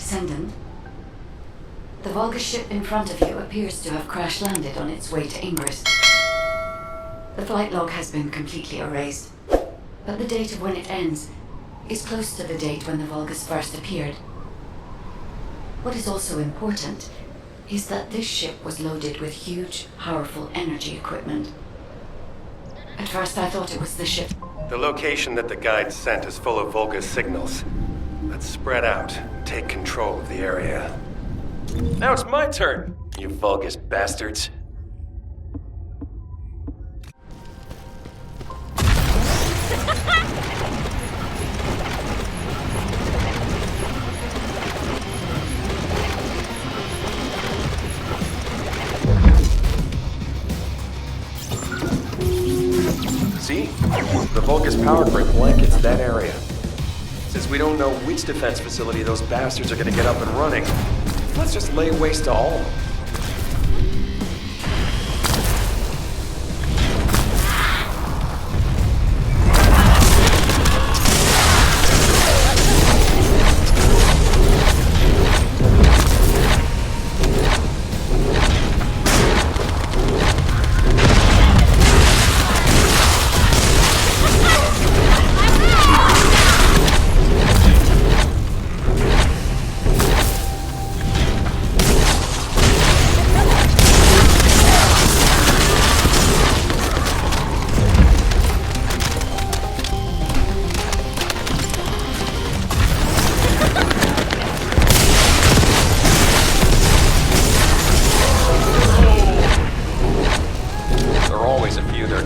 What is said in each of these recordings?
Descendant. The Volga ship in front of you appears to have crash-landed on its way to Ingress. The flight log has been completely erased, but the date of when it ends is close to the date when the Volgas first appeared. What is also important is that this ship was loaded with huge, powerful energy equipment. At first I thought it was the ship. The location that the guide sent is full of Volga signals. Let's spread out and take control of the area. Now it's my turn, you Volgas bastards. See? The Volga's power grid blankets that area. Since we don't know which defense facility those bastards are gonna get up and running, let's just lay waste to all of them.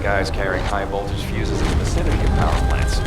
Guys carrying high voltage fuses in the vicinity of power plants.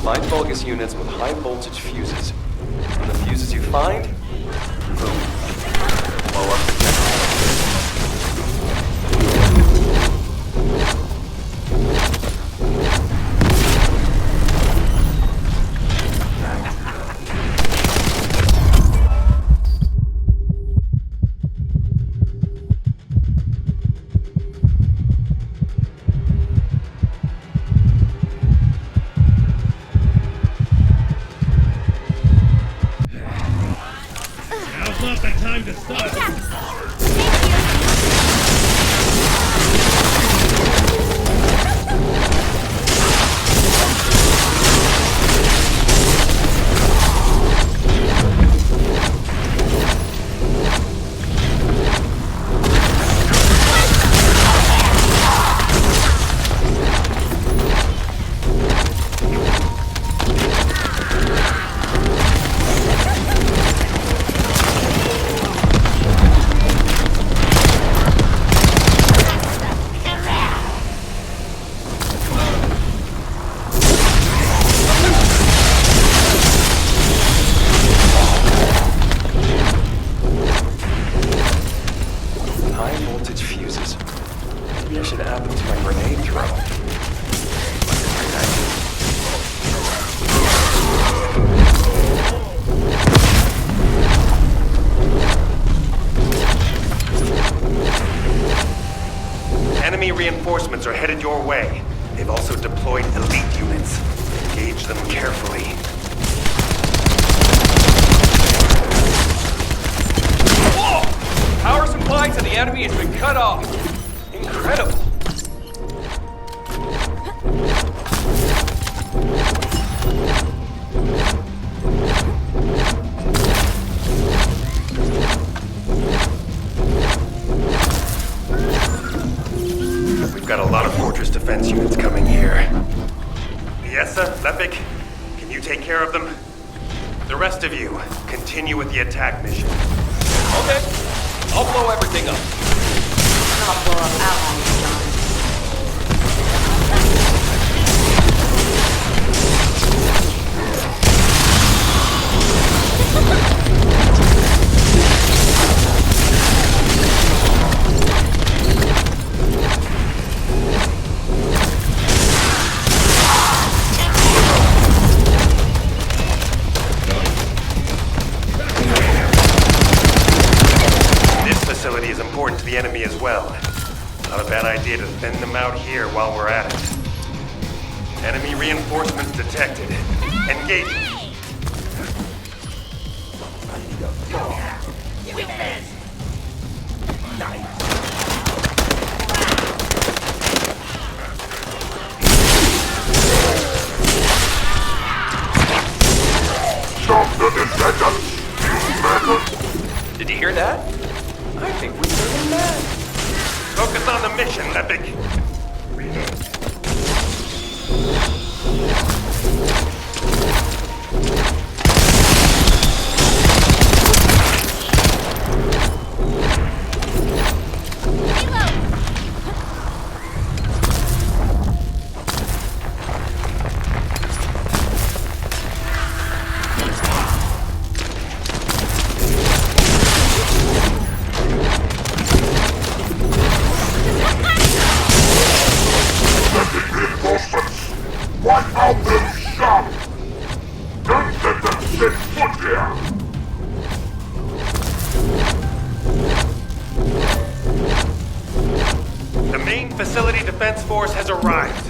Find Vulgus units with high voltage fuses. And the fuses you find, boom, blow up the generator. Not the time to stop. Maybe I should add them to my grenade throw. Enemy reinforcements are headed your way. They've also deployed elite units. Engage them carefully. Whoa! Power supply to the enemy has been cut off. Incredible. Essa, Lepik, can you take care of them? The rest of you, continue with the attack mission. Okay. I'll blow everything up. Not blow up allies, John. Facility is important to the enemy as well. Not a bad idea to thin them out here while we're at it. Enemy reinforcements detected. Engage. Stop the Descendant! Did you hear that? I think we made him mad. Focus on the mission, Lepik. Wipe out them scum! Don't let them set foot here! The main facility defense force has arrived.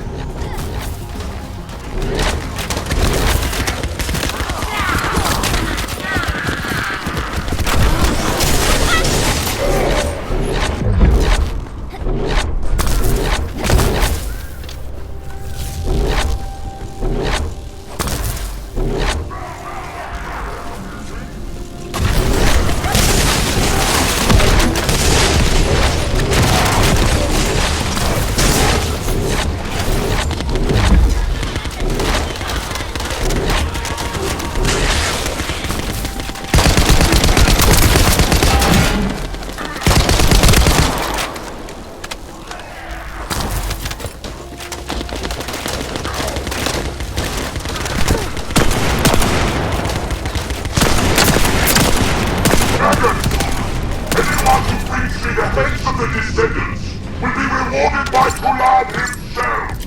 Anyone who brings me the heads of the Descendants will be rewarded by Guia himself!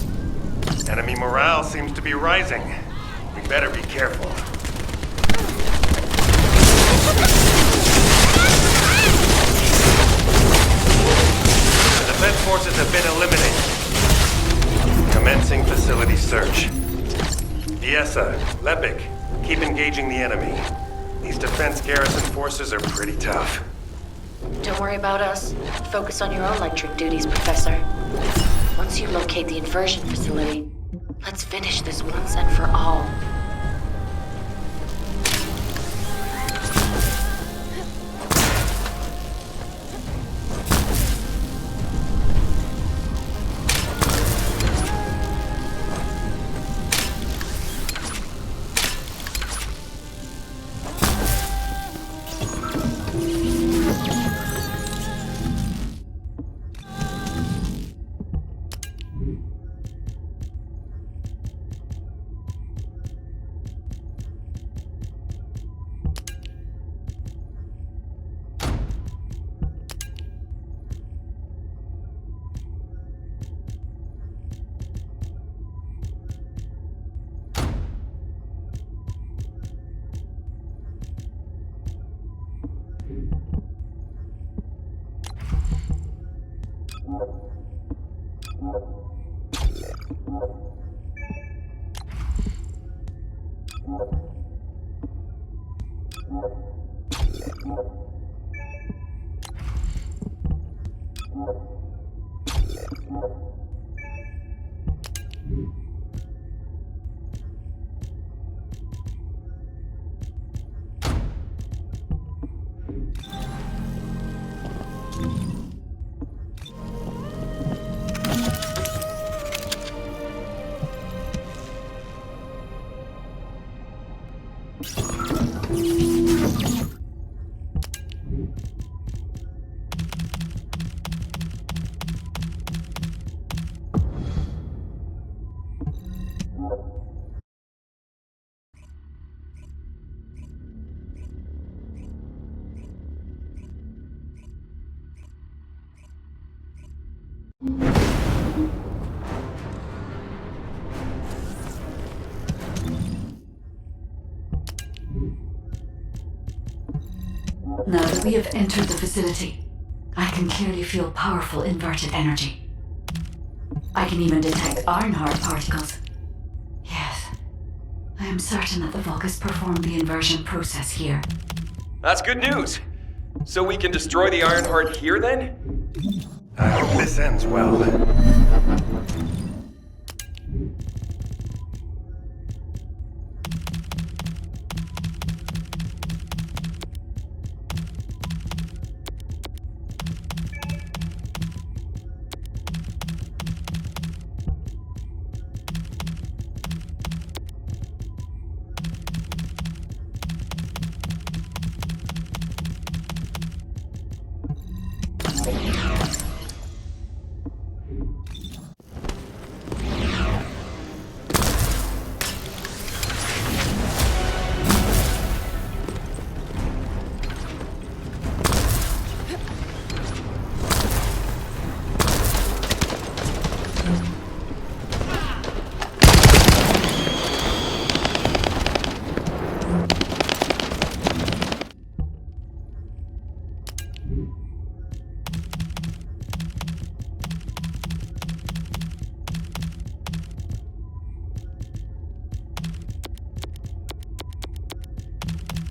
Enemy morale seems to be rising. We better be careful. The defense forces have been eliminated. Commencing facility search. Essa, Lepik, keep engaging the enemy. These defense garrison forces are pretty tough. Don't worry about us. Focus on your own electric duties, Professor. Once you locate the inversion facility, let's finish this once and for all. Now that we have entered the facility, I can clearly feel powerful inverted energy. I can even detect iron-hard particles. Yes, I am certain that the Vulgus performed the inversion process here. That's good news. So we can destroy the Ironheart here then? I hope this ends well.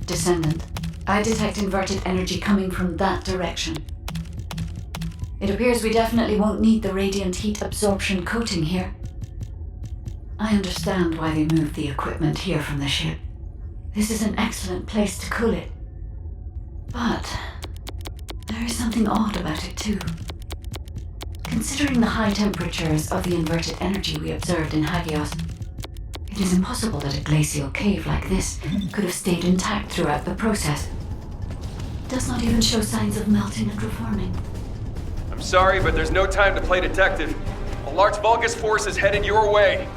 Descendant, I detect inverted energy coming from that direction. It appears we definitely won't need the radiant heat absorption coating here. I understand why they moved the equipment here from the ship. This is an excellent place to cool it. But there is something odd about it too. Considering the high temperatures of the inverted energy we observed in Hagios, it is impossible that a glacial cave like this could have stayed intact throughout the process. It does not even show signs of melting and reforming. I'm sorry, but there's no time to play detective. A large Vulgus force is headed your way.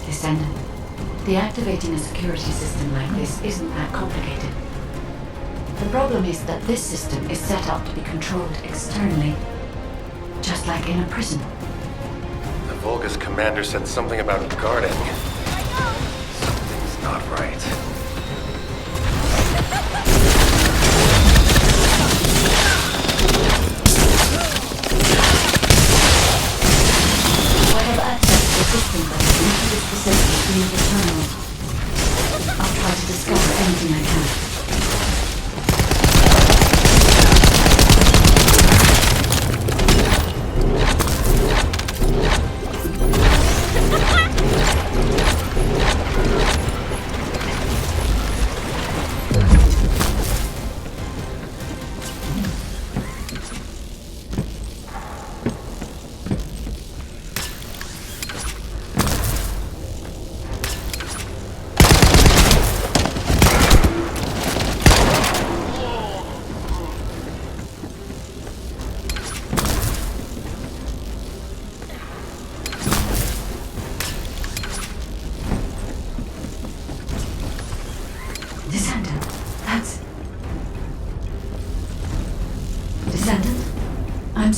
Descendant, deactivating a security system like this isn't that complicated. The problem is that this system is set up to be controlled externally, just like in a prison. The Vulgus commander said something about guarding. Something's not right. I have access to the system that is into this facility through the terminal. I'll try to discover anything I can.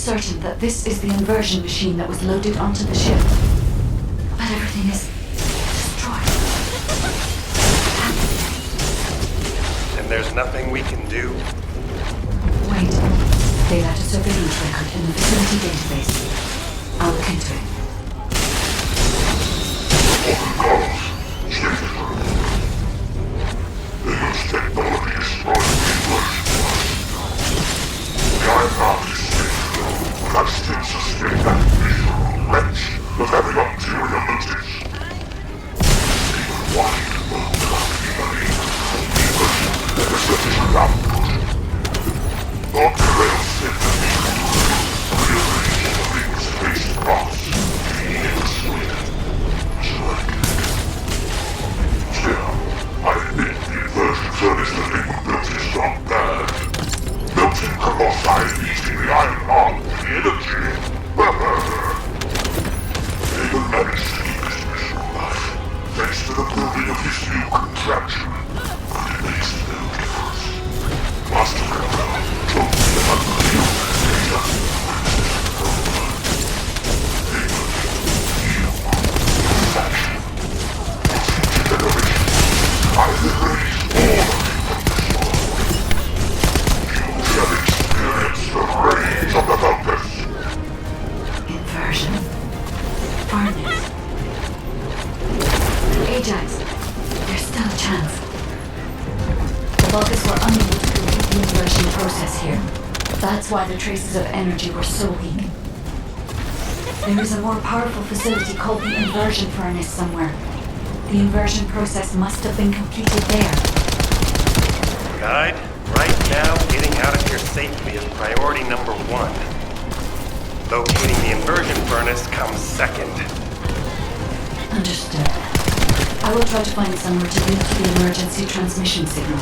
certain that this is the inversion machine that was loaded onto the ship. But everything is destroyed. And there's nothing we can do? Wait. They left a surveillance record in the facility database. I'll look into it. I still suspect that miserable wretch of having ulterior motives. Even wide moon company, even the sufficient output. Montreal said to me, rearrange the big space cross, Phoenix Sweden. Still, I admit the inversion furnace that they were built is not bad. Melting colossi eating the iron heart with the energy. They will manage to keep his mission alive, thanks to the building of his new contraption. But it makes no difference. Master Colonel told me about the new data. They will heal. Action. Within generations, I liberate all of you from this world. You shall experience the rage of the Vulgus. Inversion. Furnace. Ajax. There's still a chance. The Vulgus were unable to complete the inversion process here. That's why the traces of energy were so weak. There is a more powerful facility called the inversion furnace somewhere. The inversion process must have been completed there. Guide, right now, getting out of here safely is priority number 1. Locating the inversion furnace comes second. Understood. I will try to find somewhere to link to the emergency transmission signal.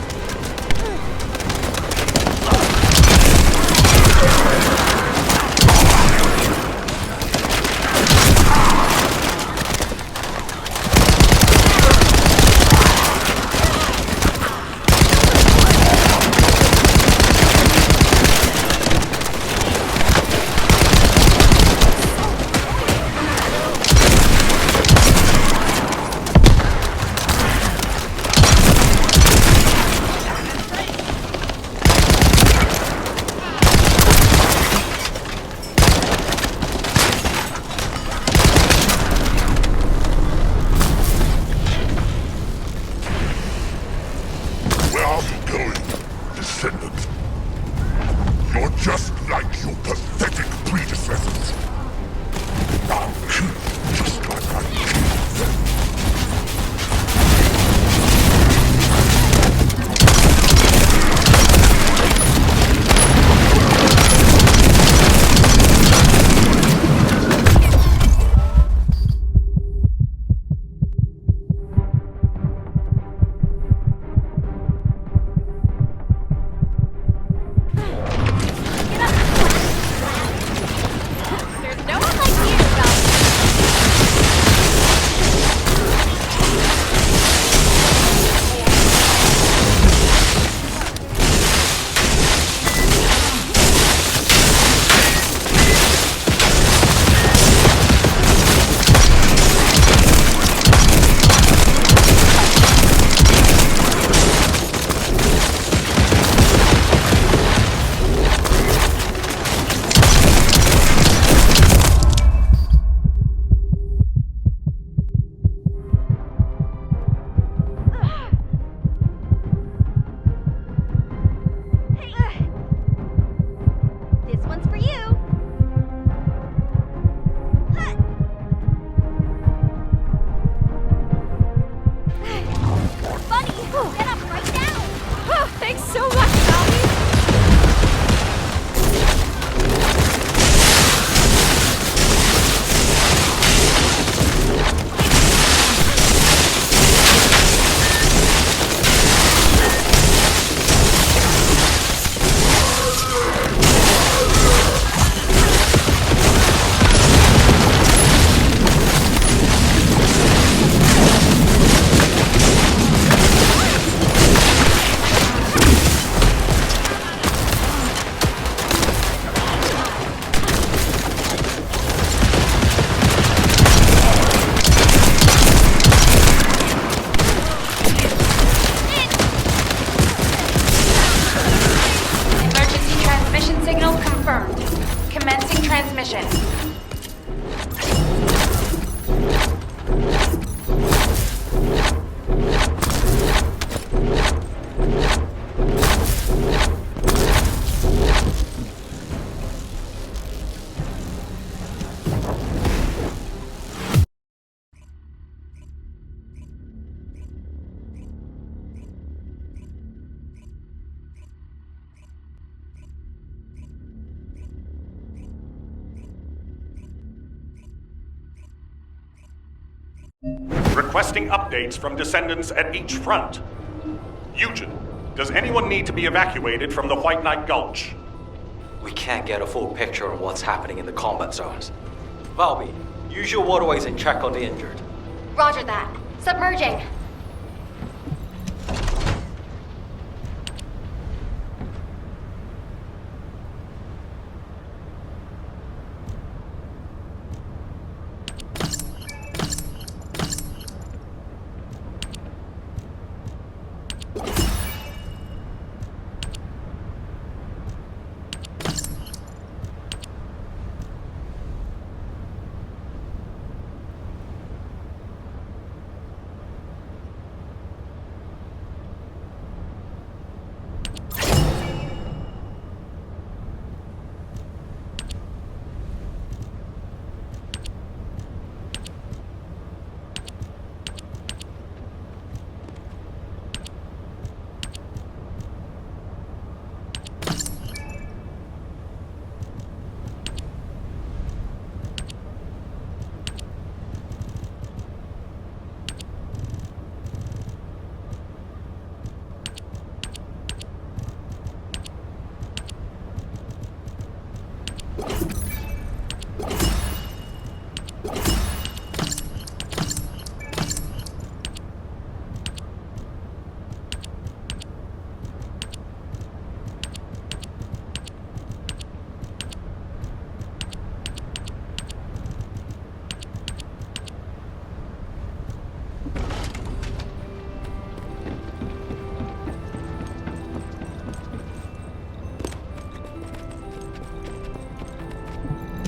Requesting updates from Descendants at each front. Eugen, does anyone need to be evacuated from the White Knight Gulch? We can't get a full picture of what's happening in the combat zones. Valby, use your waterways and check on the injured. Roger that. Submerging.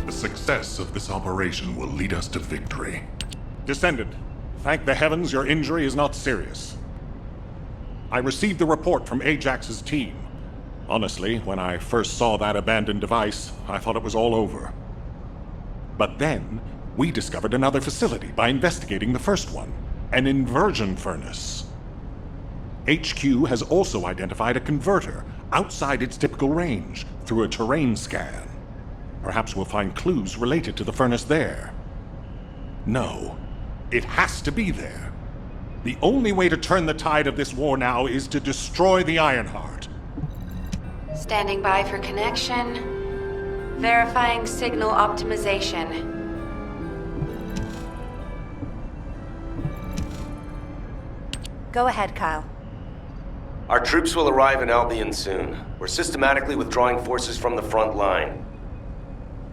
The success of this operation will lead us to victory. Descendant, thank the heavens your injury is not serious. I received the report from Ajax's team. Honestly, when I first saw that abandoned device, I thought it was all over. But then, we discovered another facility by investigating the first one, an inversion furnace. HQ has also identified a converter outside its typical range through a terrain scan. Perhaps we'll find clues related to the furnace there. No, it has to be there. The only way to turn the tide of this war now is to destroy the Ironheart. Standing by for connection. Verifying signal optimization. Go ahead, Kyle. Our troops will arrive in Albion soon. We're systematically withdrawing forces from the front line.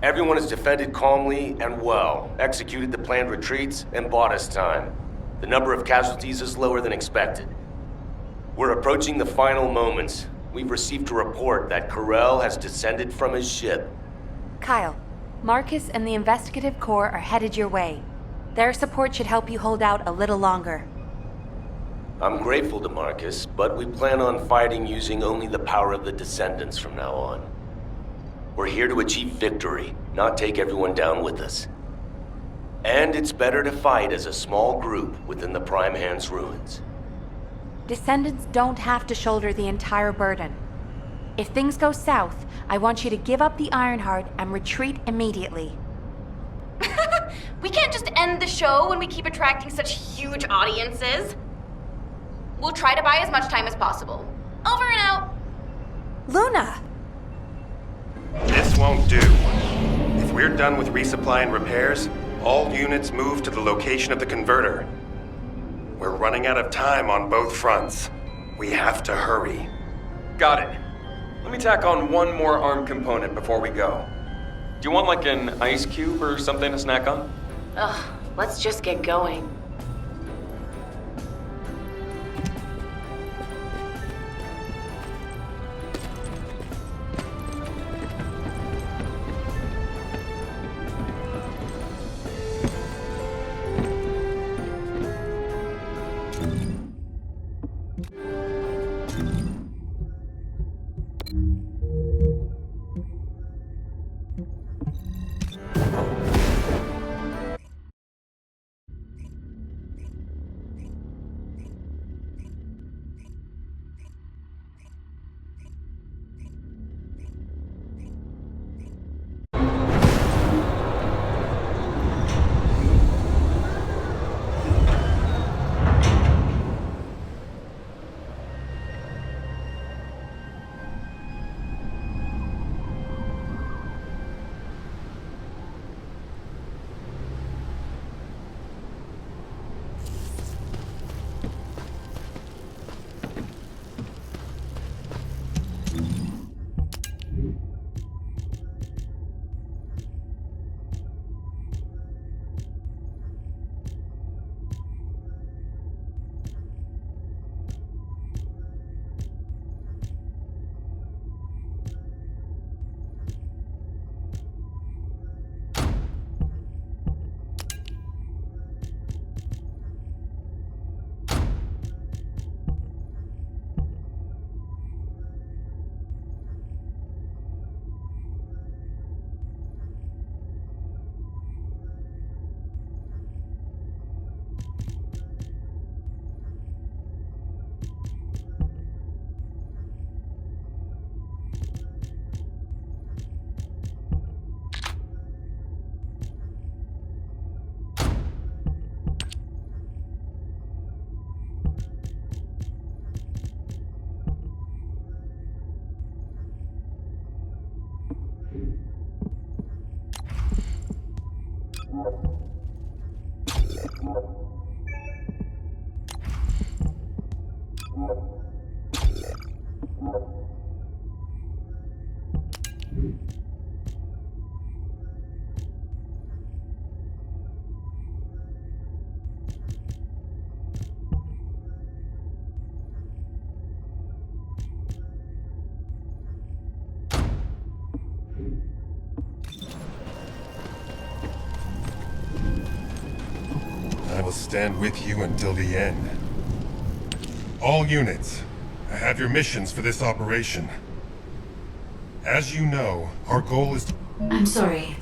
Everyone has defended calmly and well, executed the planned retreats, and bought us time. The number of casualties is lower than expected. We're approaching the final moments. We've received a report that Corell has descended from his ship. Kyle, Marcus and the Investigative Corps are headed your way. Their support should help you hold out a little longer. I'm grateful to Marcus, but we plan on fighting using only the power of the Descendants from now on. We're here to achieve victory, not take everyone down with us. And it's better to fight as a small group within the Prime Hand's ruins. Descendants don't have to shoulder the entire burden. If things go south, I want you to give up the Ironheart and retreat immediately. We can't just end the show when we keep attracting such huge audiences. We'll try to buy as much time as possible. Over and out. Luna! This won't do. If we're done with resupply and repairs, all units move to the location of the converter. We're running out of time on both fronts. We have to hurry. Got it. Let me tack on one more arm component before we go. Do you want like an ice cube or something to snack on? Ugh, let's just get going. I will stand with you until the end. All units, I have your missions for this operation. As you know, our goal is to... I'm sorry.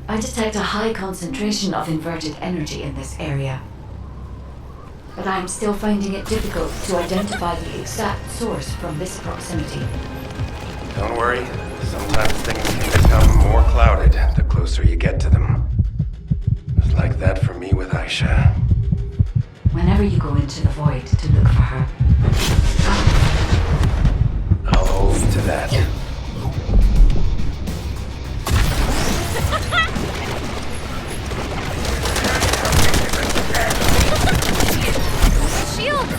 I detect a high concentration of inverted energy in this area. But I'm still finding it difficult to identify the exact source from this proximity. Don't worry. Sometimes things can become more clouded the closer you get to them. It was like that for me with Aisha. Whenever you go into the void to look for her, I'll hold you to that. Shield!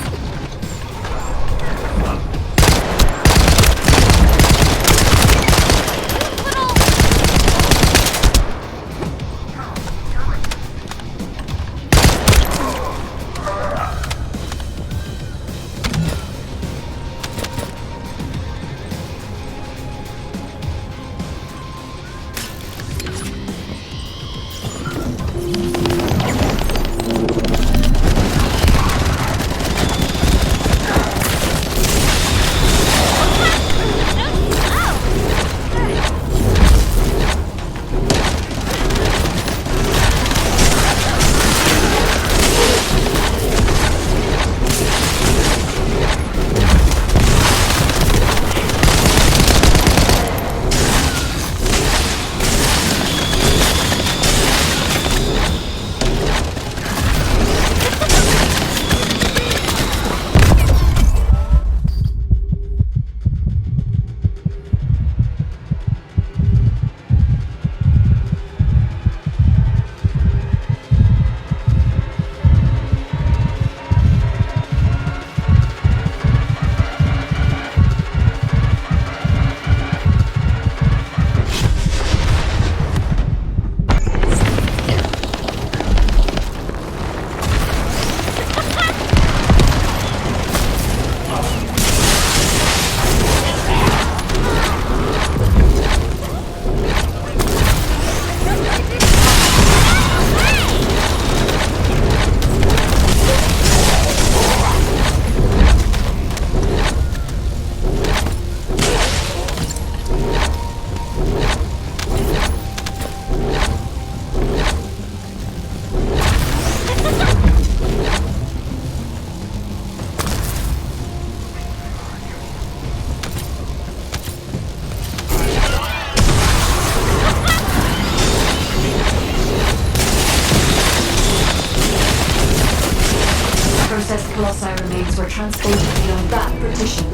Colossi remains were transported beyond that partition.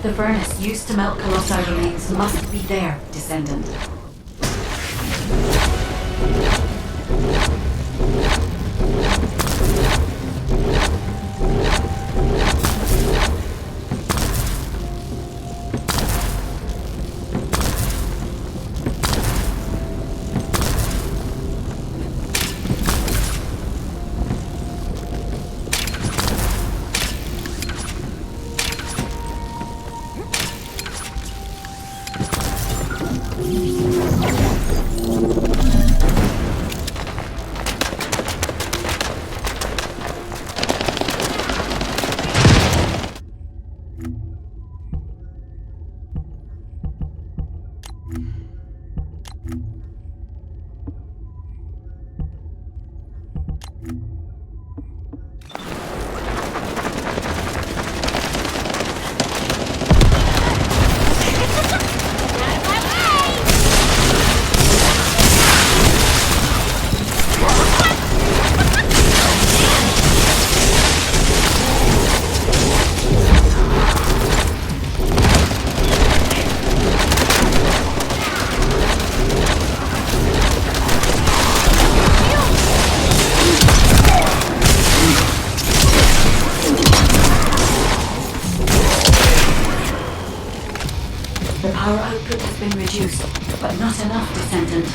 The furnace used to melt Colossi remains must be there, Descendant. Power output has been reduced, but not enough, Descendant.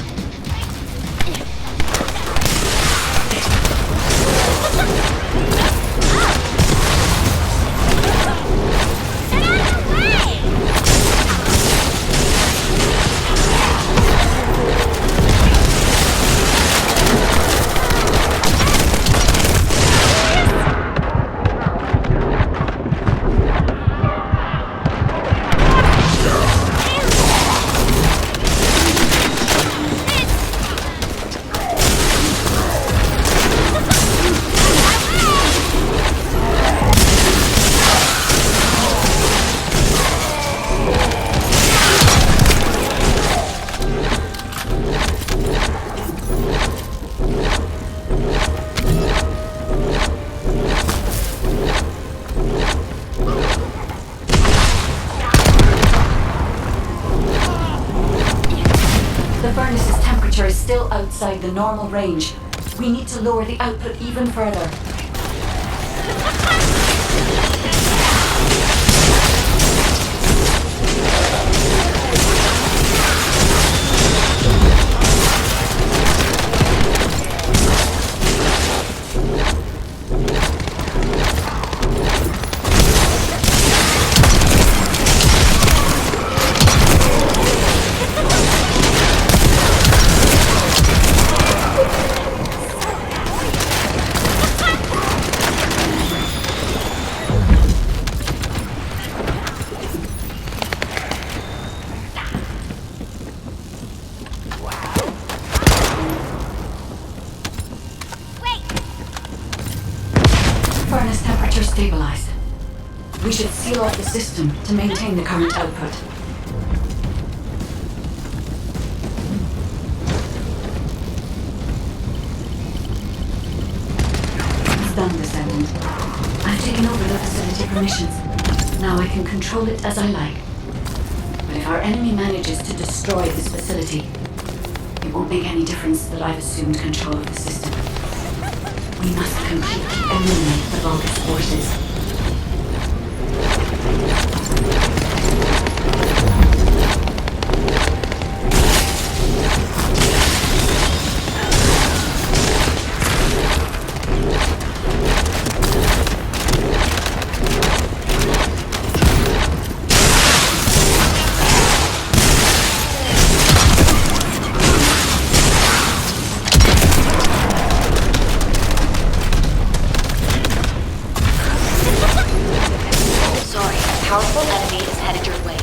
still outside the normal range. We need to lower the output even further. Furnace temperature stabilized. We should seal off the system to maintain the current output. It's done, Descendant. I've taken over the facility permissions. Now I can control it as I like. But if our enemy manages to destroy this facility, it won't make any difference that I've assumed control of the system. We must completely eliminate the Vulgus forces. Powerful enemy is headed your way.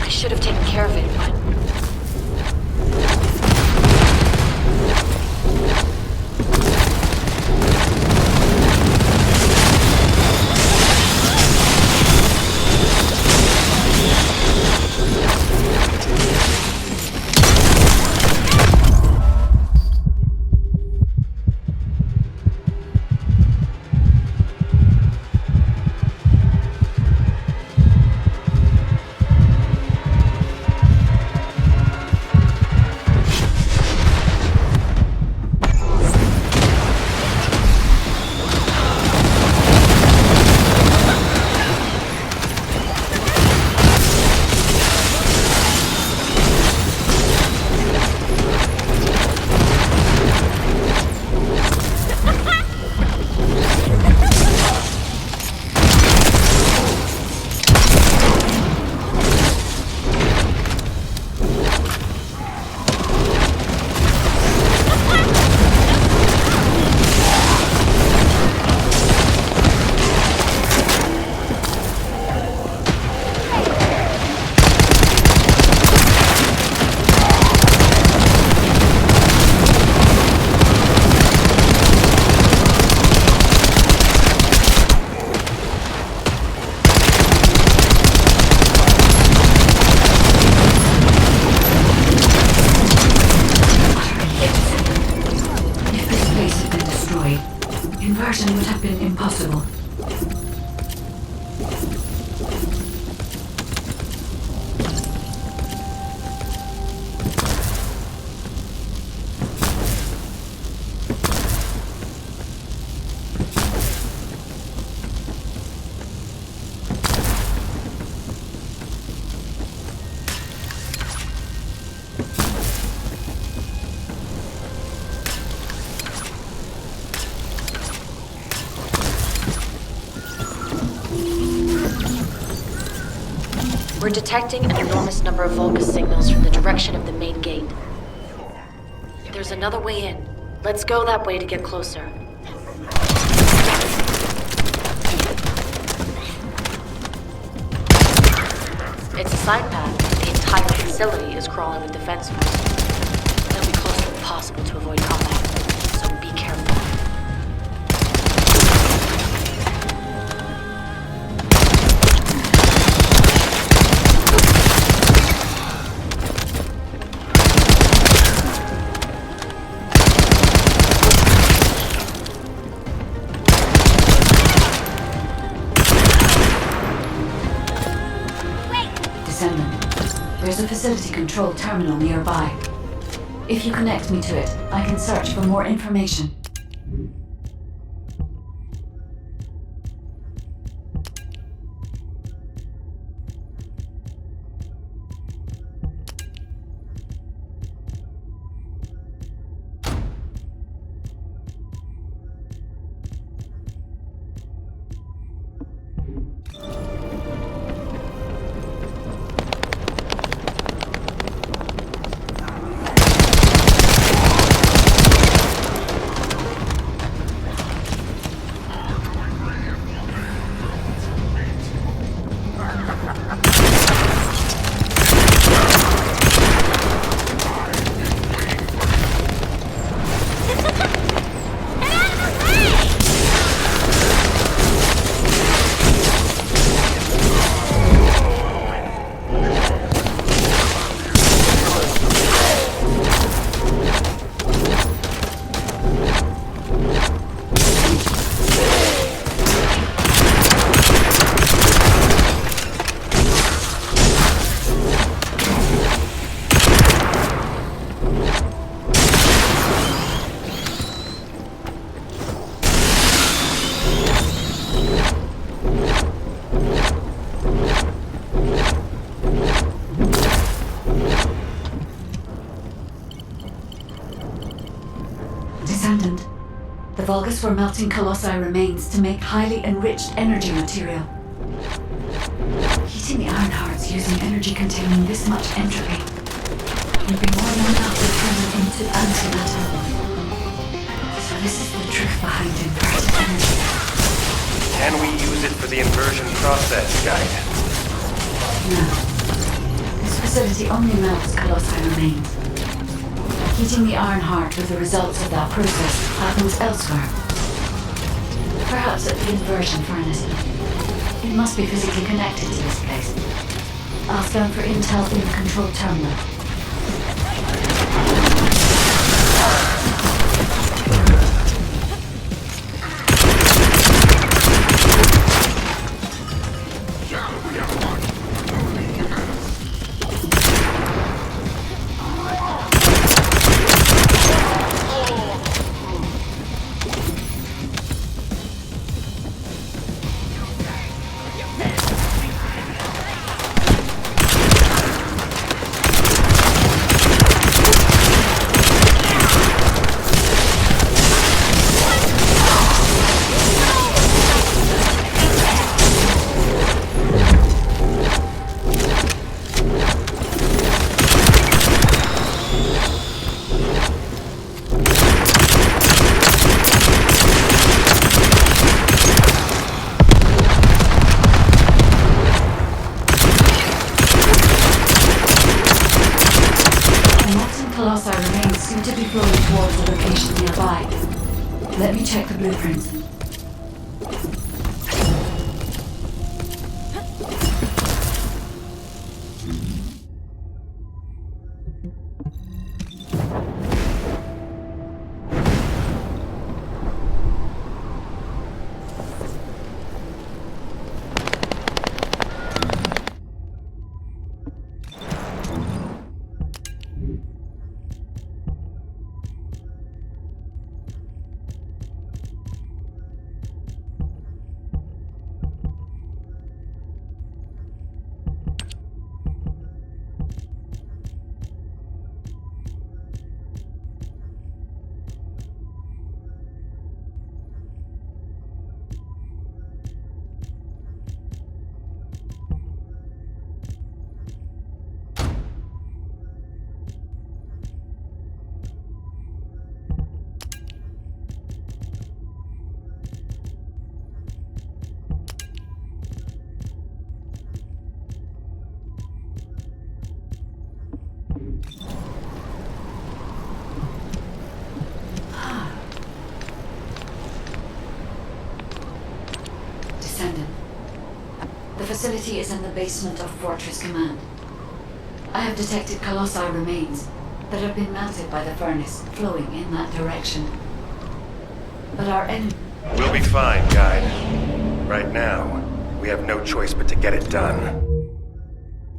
I should have taken care of it, but... Conversion would have been impossible. We're detecting an enormous number of Vulgus signals from the direction of the main gate. There's another way in. Let's go that way to get closer. It's a side path. The entire facility is crawling with defense forces. It'll be closer than possible to avoid combat, so be careful. Descendant. There's a facility control terminal nearby. If you connect me to it, I can search for more information. Descendant. The Vulgus were melting Colossi remains to make highly enriched energy material. Heating the iron hearts using energy containing this much entropy would be more than enough to turn them into antimatter. So this is the truth behind inverted energy. Can we use it for the inversion process, Guide? No. This facility only melts Colossi remains. Heating the iron heart with the results of that process happens elsewhere. Perhaps at the inversion furnace. It must be physically connected to this place. I'll scan for intel in the control terminal. Colossi remains seem to be flowing towards the location nearby. Let me check the blueprints. Descendant. The facility is in the basement of Fortress Command. I have detected Colossi remains that have been melted by the furnace flowing in that direction. But our enemy... We'll be fine, Guide. Right now, we have no choice but to get it done.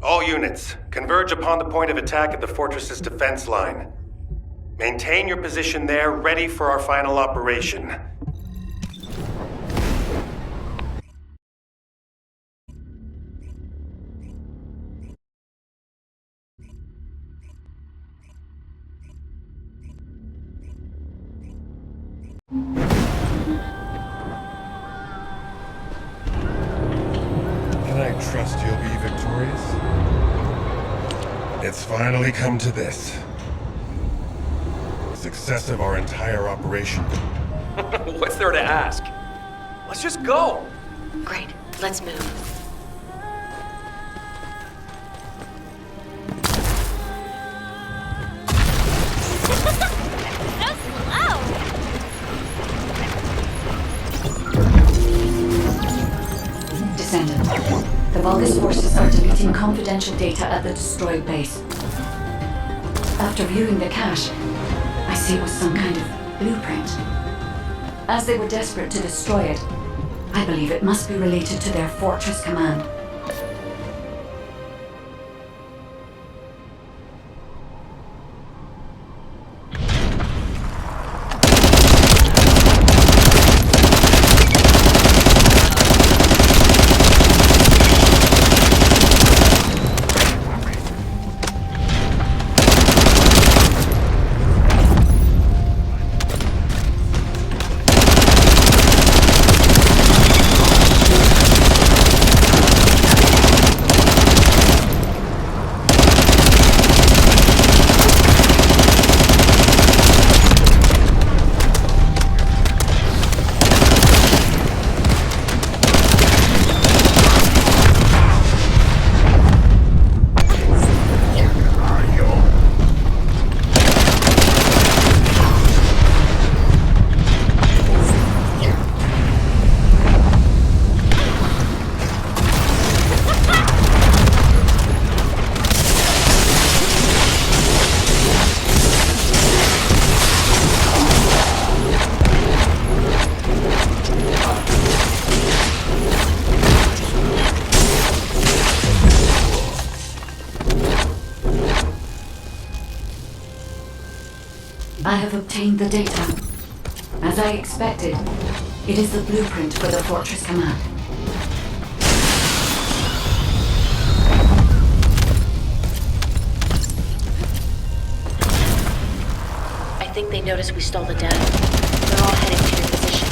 All units, converge upon the point of attack at the fortress's defense line. Maintain your position there, ready for our final operation. Can I trust you'll be victorious? It's finally come to this. Success of our entire operation. What's there to ask? Let's just go. Great, let's move. Descendant. The Vulgus forces are deleting confidential data at the destroyed base. After viewing the cache, I see it was some kind of blueprint. As they were desperate to destroy it, I believe it must be related to their fortress command. I have obtained the data. As I expected, it is the blueprint for the Fortress Command. I think they noticed we stole the data. They're all heading to your position.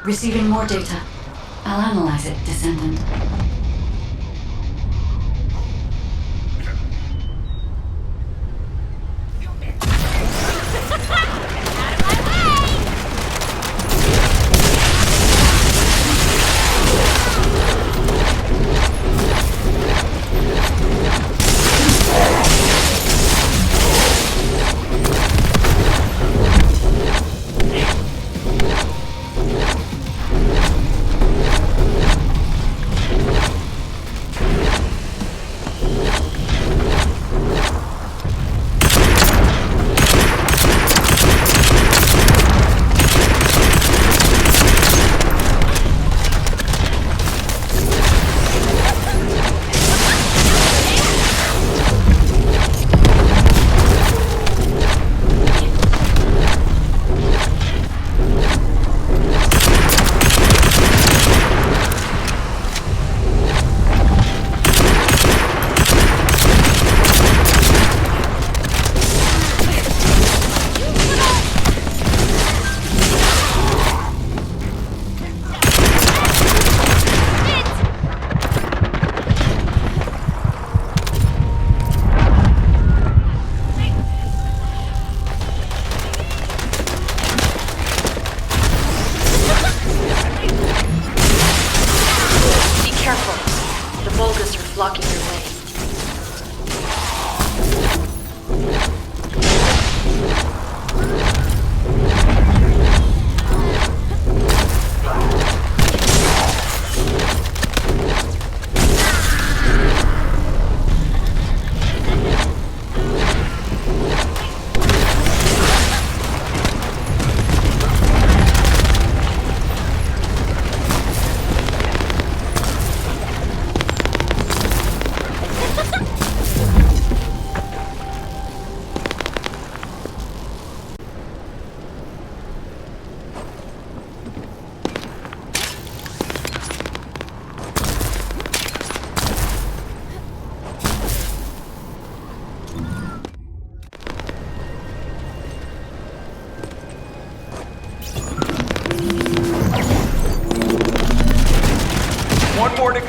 Receiving more data. I'll analyze it, Descendant.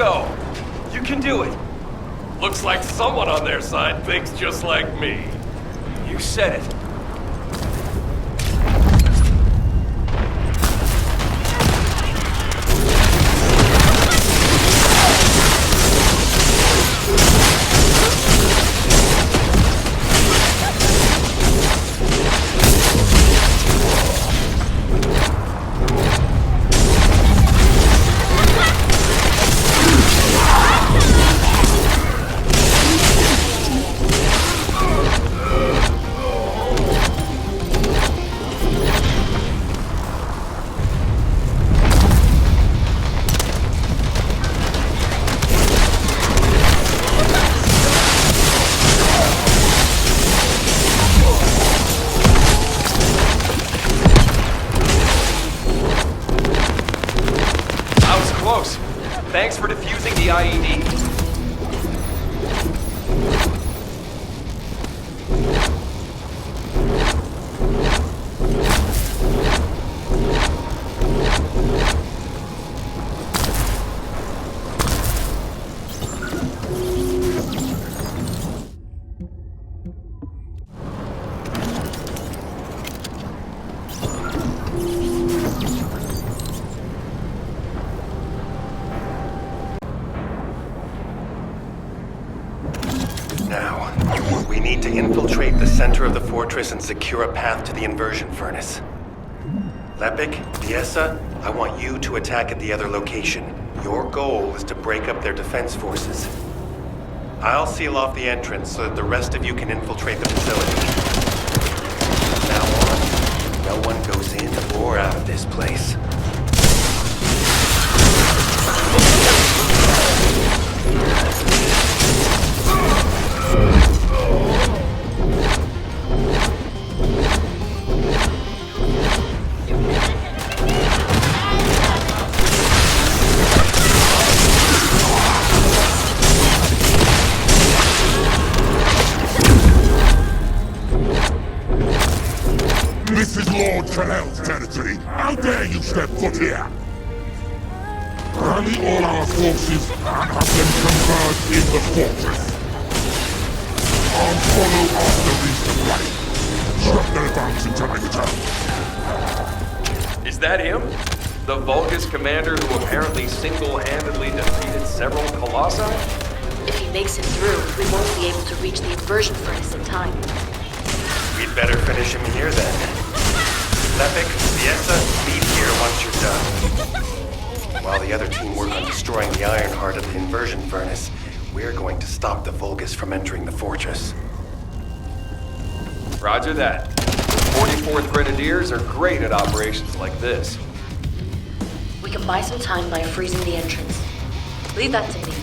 go. You can do it. Looks like someone on their side thinks just like me. You said it. Thanks for defusing the IED. Now, we need to infiltrate the center of the fortress and secure a path to the inversion furnace. Lepik, Diessa, I want you to attack at the other location. Your goal is to break up their defense forces. I'll seal off the entrance so that the rest of you can infiltrate the facility. From now on, no one goes in or out of this place. This is Lord Kalel's territory. How dare you step foot here? Rally all our forces and have them converge in the fortress. I'll follow after these flight. Stop their advance until I return. Is that him? The Vulgus commander who apparently single-handedly defeated several Colossi? If he makes it through, we won't be able to reach the inversion furnace in time. We'd better finish him here then. Lepik, Diessa, meet here once you're done. While the other team work on destroying the iron heart of the inversion furnace, we're going to stop the Vulgus from entering the fortress. Roger that. The 44th Grenadiers are great at operations like this. We can buy some time by freezing the entrance. Leave that to me.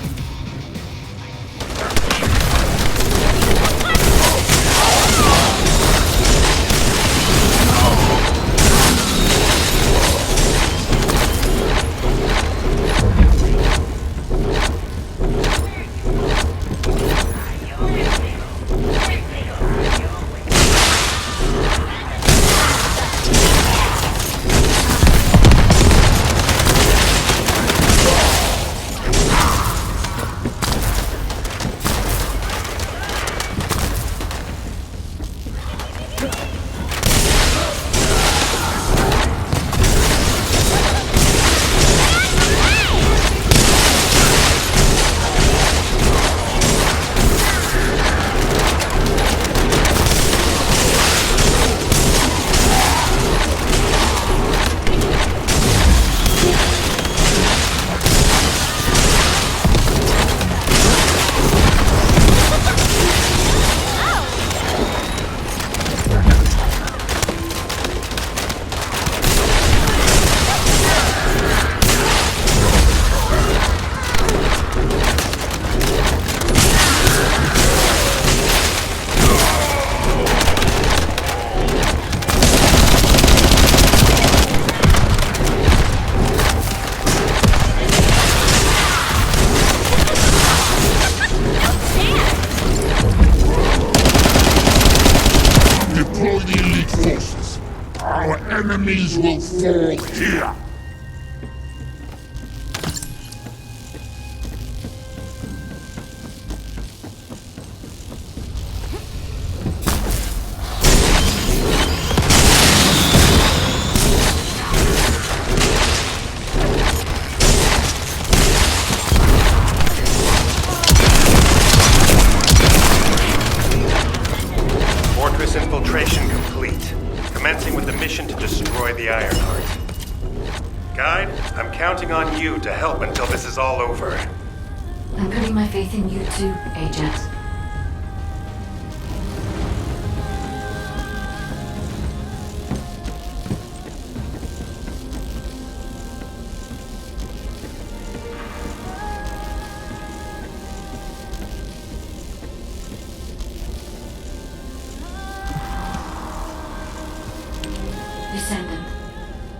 Enemies will fall here! infiltration complete. Commencing with the mission to destroy the Ironheart. Guide, I'm counting on you to help until this is all over. I'm putting my faith in you too, Ajax. Descendant,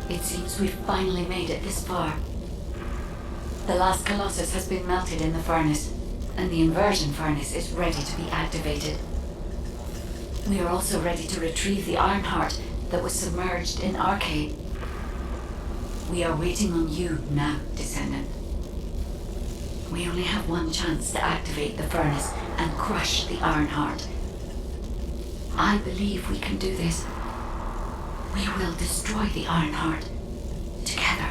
it seems we've finally made it this far. The last Colossus has been melted in the furnace, and the inversion furnace is ready to be activated. We are also ready to retrieve the Ironheart that was submerged in Arcade. We are waiting on you now, Descendant. We only have one chance to activate the furnace and crush the Ironheart. I believe we can do this. We will destroy the Ironheart together.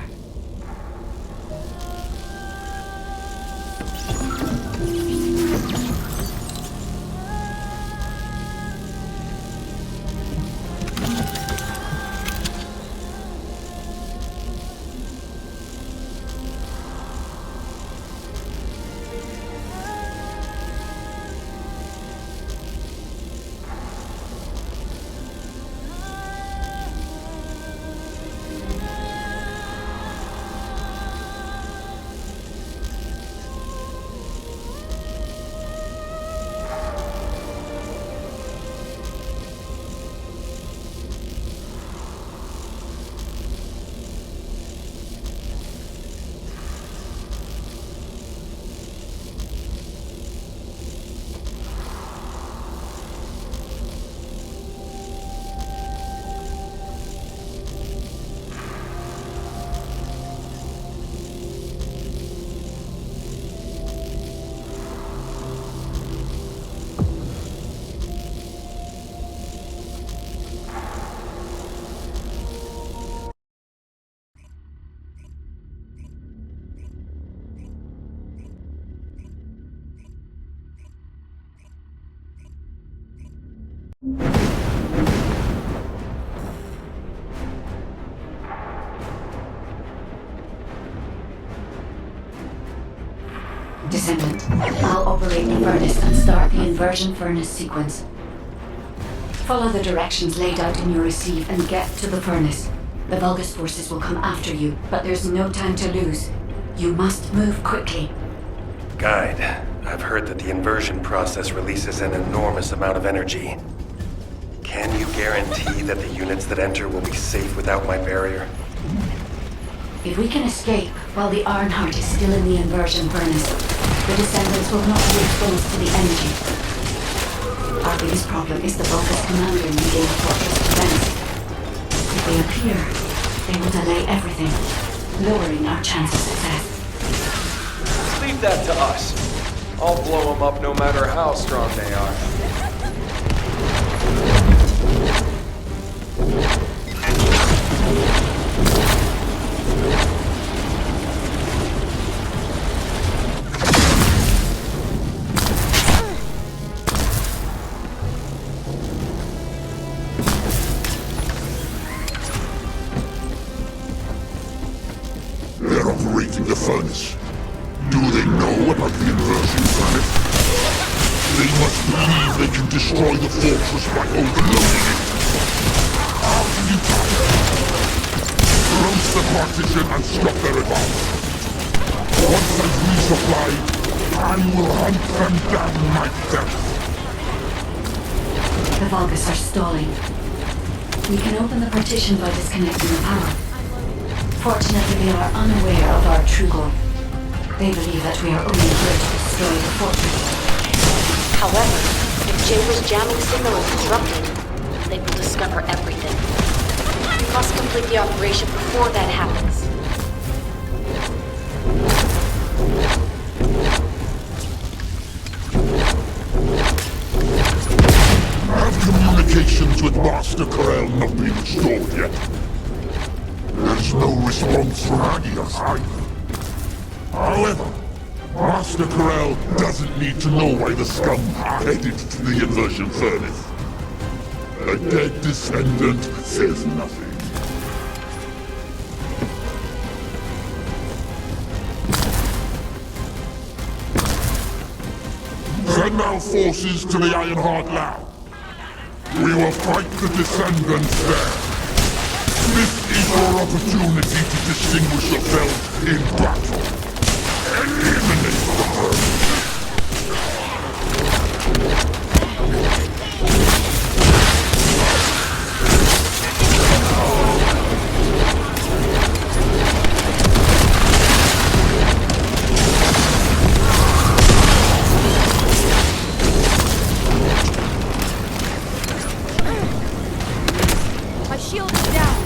Descendant, I'll operate the furnace and start the inversion furnace sequence. Follow the directions laid out in your receive and get to the furnace. The Vulgus forces will come after you, but there's no time to lose. You must move quickly. Guide, I've heard that the inversion process releases an enormous amount of energy. Can you guarantee that the units that enter will be safe without my barrier? If we can escape while the Ironheart is still in the inversion furnace, the Descendants will not be exposed to the energy. Our biggest problem is the Vulgus commander leading the fortress defense. If they appear, they will delay everything, lowering our chance of success. Leave that to us. I'll blow them up no matter how strong they are. They're operating the furnace. Do they know about the inversion furnace? They must believe they can destroy the fortress by overloading it. How can you tell? Close the partition and stop their advance. Once I've resupplied, I will hunt them down myself. The Vulgus are stalling. We can open the partition by disconnecting the power. Fortunately, they are unaware of our true goal. They believe that we are only here to destroy the fortress. However, if Jaber's jamming signal is disrupted, they will discover everything. We must complete the operation before that happens. Have communications with Master Corel not been restored yet? There's no response from Agios either. However, Master Corel doesn't need to know why the scum are headed to the inversion furnace. A dead descendant says nothing. Send our forces to the Ironheart Lab. We will fight the Descendants there. This is your opportunity to distinguish yourself in battle. Eliminate them. My shield is down.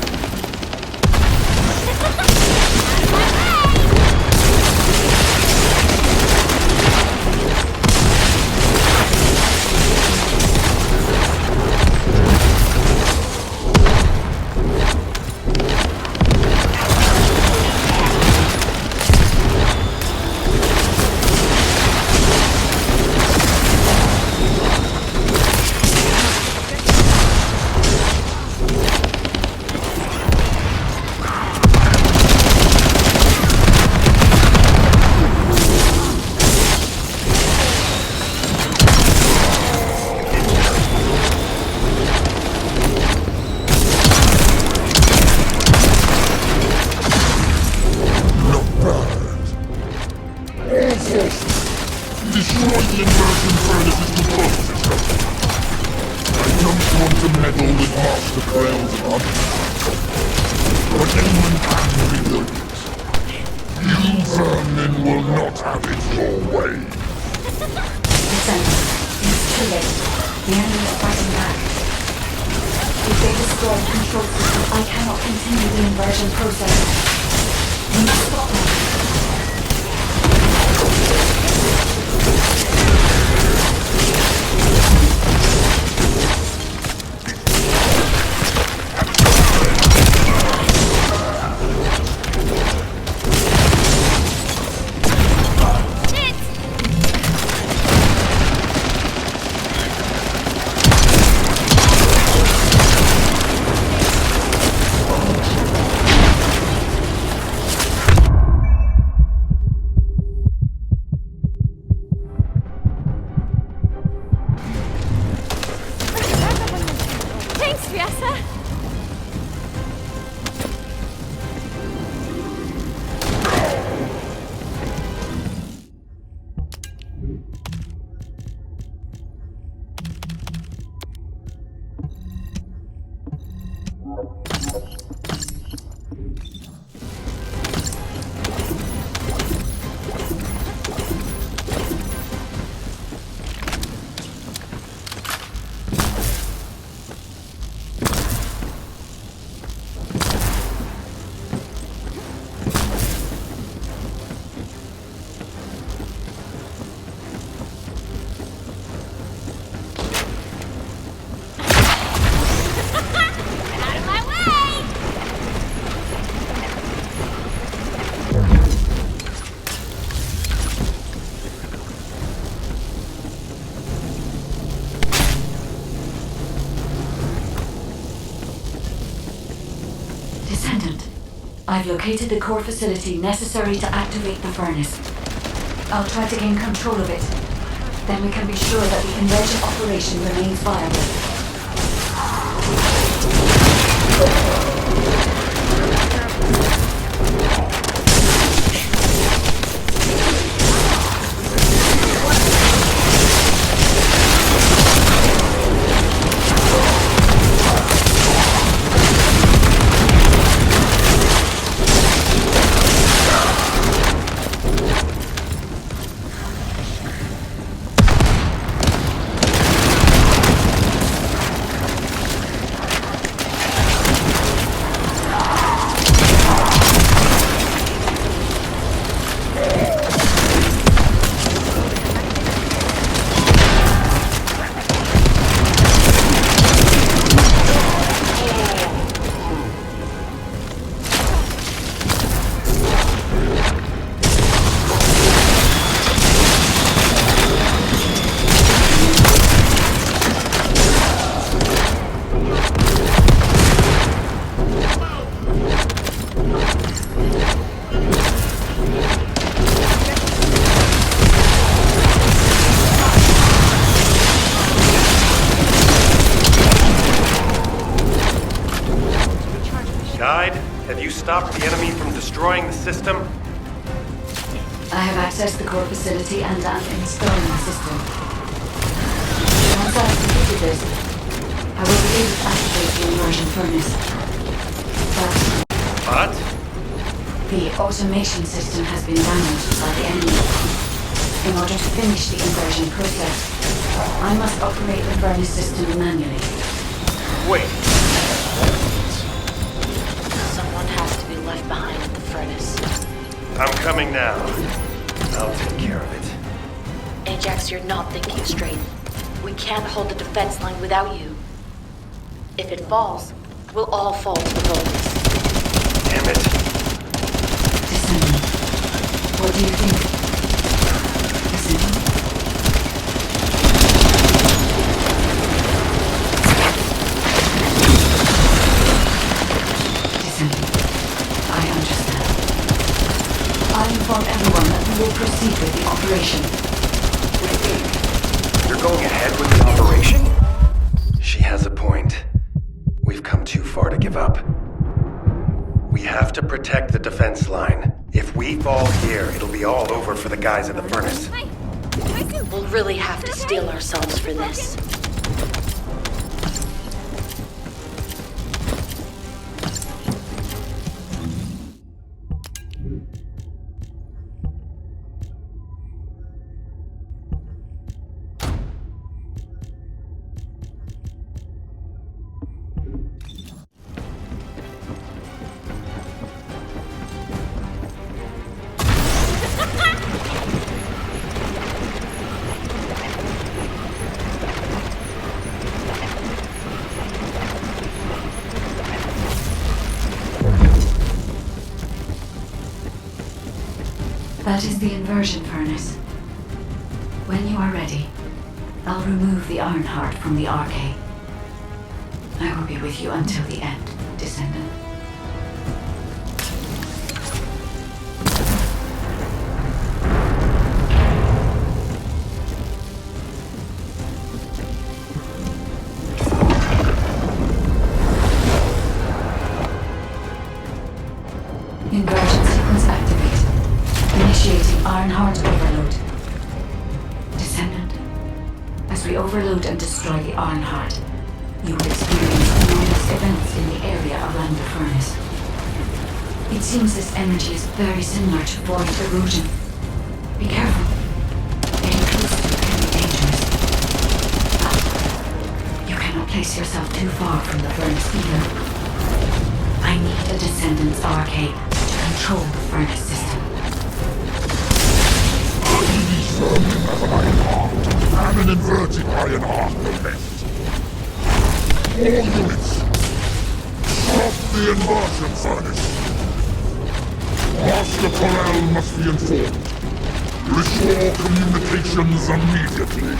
I've located the core facility necessary to activate the furnace. I'll try to gain control of it. Then we can be sure that the inversion operation remains viable. Guide, have you stopped the enemy from destroying the system? I have accessed the core facility and am installing the system. Once I have completed this, I will be able to activate the immersion furnace. But? The automation system has been damaged by the enemy. In order to finish the inversion process, I must operate the furnace system manually. Wait. Someone has to be left behind at the furnace. I'm coming now. I'll take care of it. Ajax, you're not thinking straight. We can't hold the defense line without you. If it falls, we'll all fall to the Vulgus. Damn it. Descendant, what do you think? Descendant? Descendant, I understand. I inform everyone that we will proceed with the operation. You're going ahead with the operation? She has a point. We've come too far to give up. We have to protect the defense line. If we fall here, it'll be all over for the guys at the furnace. We'll really have to steel ourselves for this. That is the inversion furnace. When you are ready, I'll remove the Ironheart from the arcade. I will be with you until the end, Descendant. Inversion sequence activated. Initiating Ironheart overload. Descendant, as we overload and destroy the Ironheart, you will experience enormous events in the area around the furnace. It seems this energy is very similar to void erosion. Be careful. Getting closer can be dangerous. But you cannot place yourself too far from the furnace either. I need a Descendant's arcade to control the furnace system. And an inverted Ironheart left. All units, stop the inversion furnace. Master Corral must be informed. Restore communications immediately.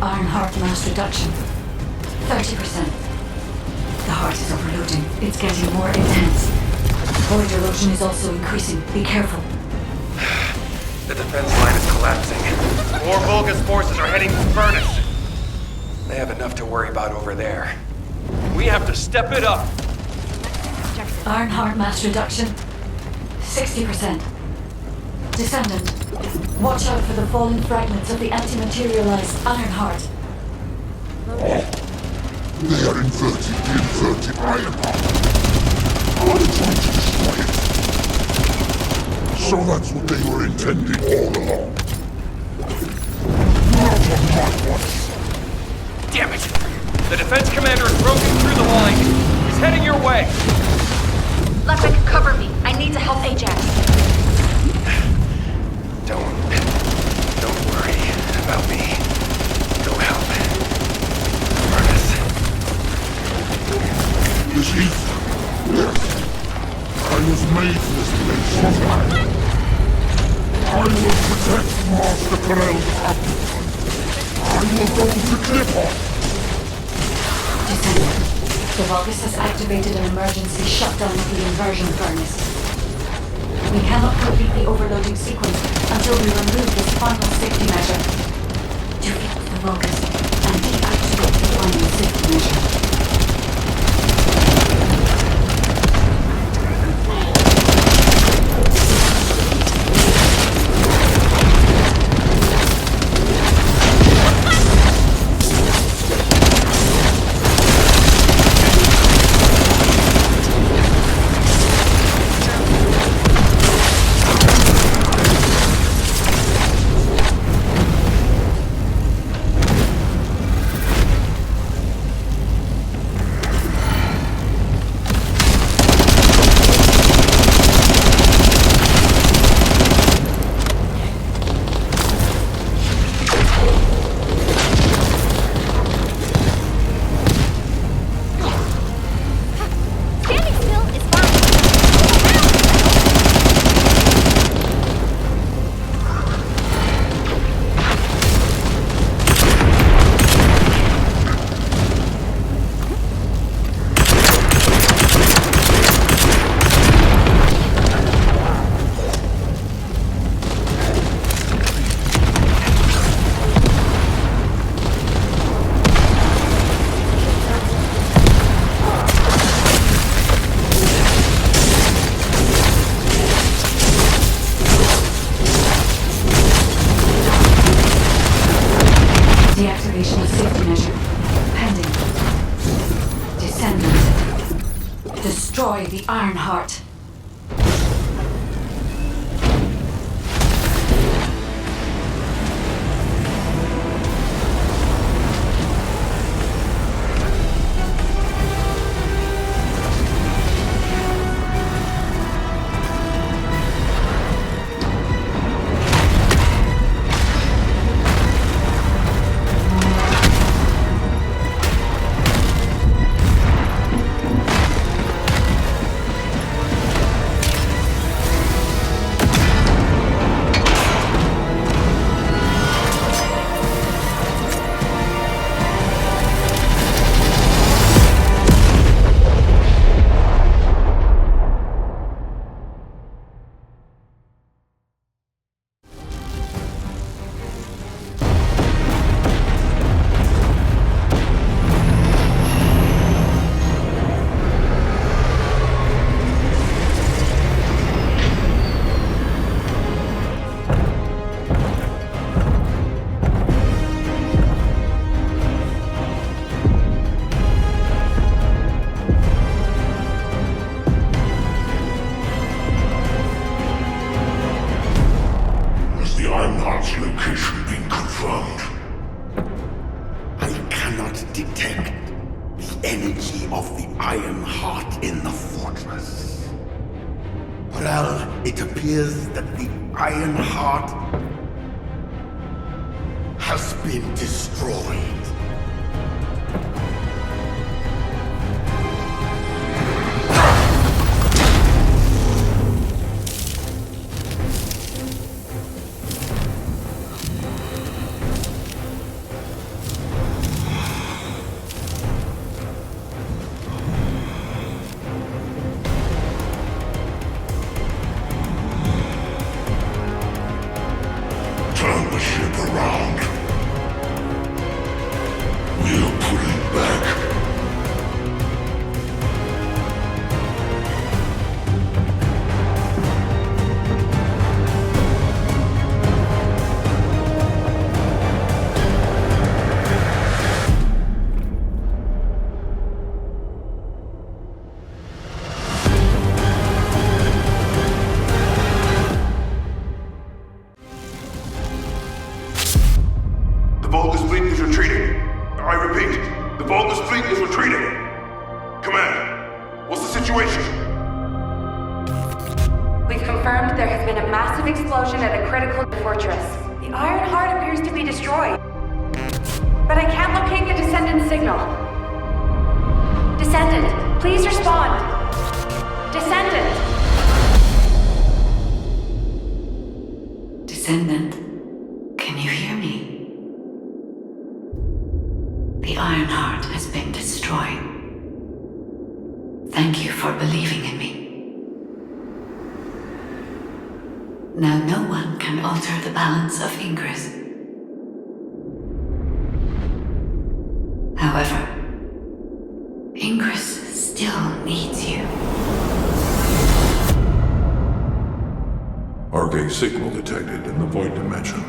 Ironheart mass reduction. 30%. The heart is overloading. It's getting more intense. Void erosion is also increasing. Be careful. The defense line is collapsing. More Vulgus forces are heading for the furnace. They have enough to worry about over there. We have to step it up. Ironheart mass reduction. 60%. Descendant, watch out for the falling fragments of the anti-materialized Ironheart. They are inverting the inverted Ironheart. Are they trying to destroy it? So that's what they were intending all along. Not on my watch. Damn it! The defense commander is broken through the line. He's heading your way. Lepek, cover me. I need to help Ajax. Don't worry about me. Go help. Furnace. This heat. Yes. I was made for this place. I will protect Master Corell's upward. I will go to Clipper. Descendant, the Vulgus has activated an emergency shutdown of the inversion furnace. We cannot complete the overloading sequence until we remove this final safety measure. Defeat the Vulgus and deactivate the final safety measure. countermeasure. Pending. Descendant. Destroy the Iron Heart. It appears that the Iron Heart has been destroyed. Turn the ship around. We'll put it back. The Vulgus fleet is retreating. I repeat, the Vulgus fleet is retreating. Command, what's the situation? We've confirmed there has been a massive explosion at a critical fortress. The Iron Heart appears to be destroyed. But I can't locate the Descendant signal. Descendant, please respond. Descendant! Descendant, can you hear me? The Iron Heart has been destroyed. Thank you for believing in me. Now no one can alter the balance of Ingress. However, Ingress still needs you. Arcade signal detected in the void dimension.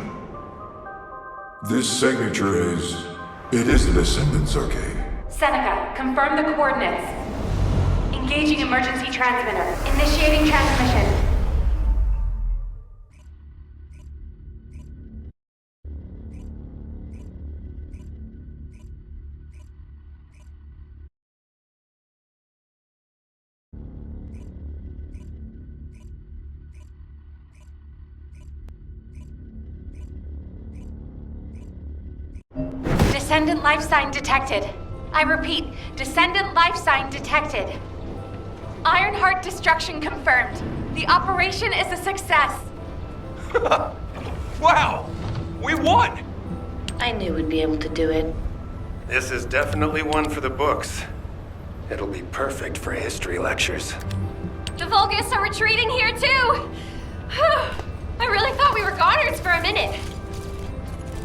This signature is... It is the Descendant's arcade. Seneca, confirm the coordinates. Engaging emergency transmitter. Initiating transmission. Descendant life sign detected. I repeat, Descendant life sign detected. Ironheart destruction confirmed. The operation is a success. Wow! We won! I knew we'd be able to do it. This is definitely one for the books. It'll be perfect for history lectures. The Vulgus are retreating here too! I really thought we were goners for a minute.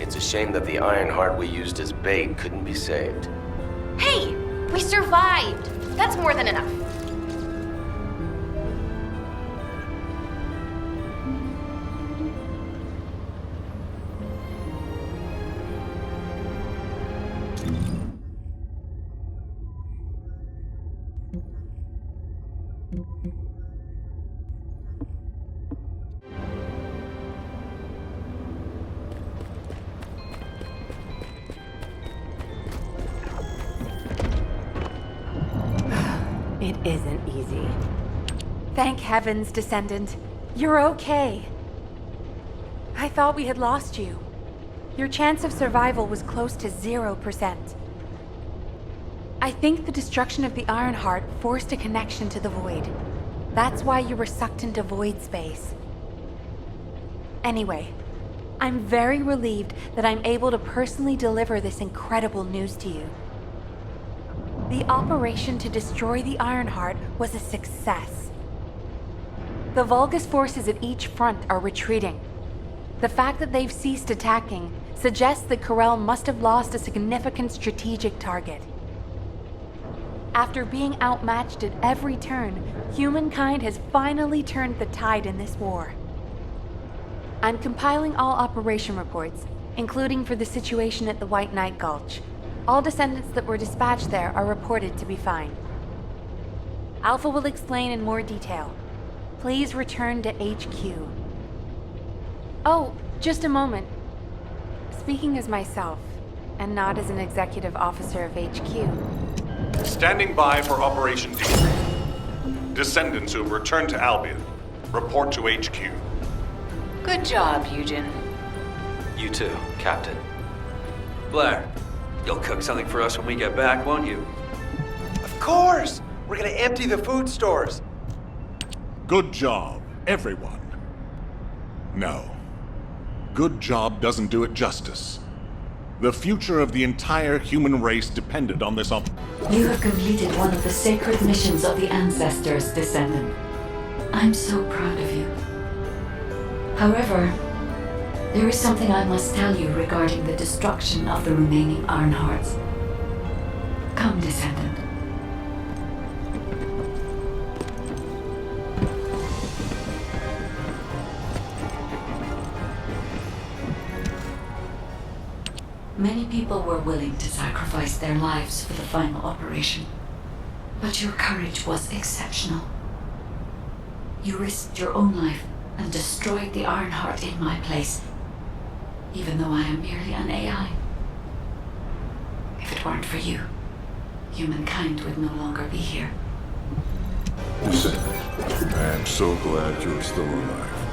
It's a shame that the Iron Heart we used as bait couldn't be saved. Hey, we survived. That's more than enough. It isn't easy. Thank heavens, Descendant. You're okay. I thought we had lost you. Your chance of survival was close to 0%. I think the destruction of the Ironheart forced a connection to the Void. That's why you were sucked into void space. Anyway, I'm very relieved that I'm able to personally deliver this incredible news to you. The operation to destroy the Ironheart was a success. The Vulgus forces at each front are retreating. The fact that they've ceased attacking suggests that Corel must have lost a significant strategic target. After being outmatched at every turn, humankind has finally turned the tide in this war. I'm compiling all operation reports, including for the situation at the White Knight Gulch. All descendants that were dispatched there are reported to be fine. Alpha will explain in more detail. Please return to HQ. Oh, just a moment. Speaking as myself, and not as an executive officer of HQ. Standing by for Operation Debrief. Descendants who have returned to Albion, report to HQ. Good job, Eugen. You too, Captain. Blair, you'll cook something for us when we get back, won't you? Of course! We're gonna empty the food stores. Good job, everyone. No. Good job doesn't do it justice. The future of the entire human race depended on this You have completed one of the sacred missions of the Ancestors, Descendant. I'm so proud of you. However, there is something I must tell you regarding the destruction of the remaining Ironhearts. Come, Descendant. Many people were willing to sacrifice their lives for the final operation, but your courage was exceptional. You risked your own life and destroyed the Ironheart in my place, even though I am merely an AI. If it weren't for you, humankind would no longer be here. Descendant, I am so glad you're still alive.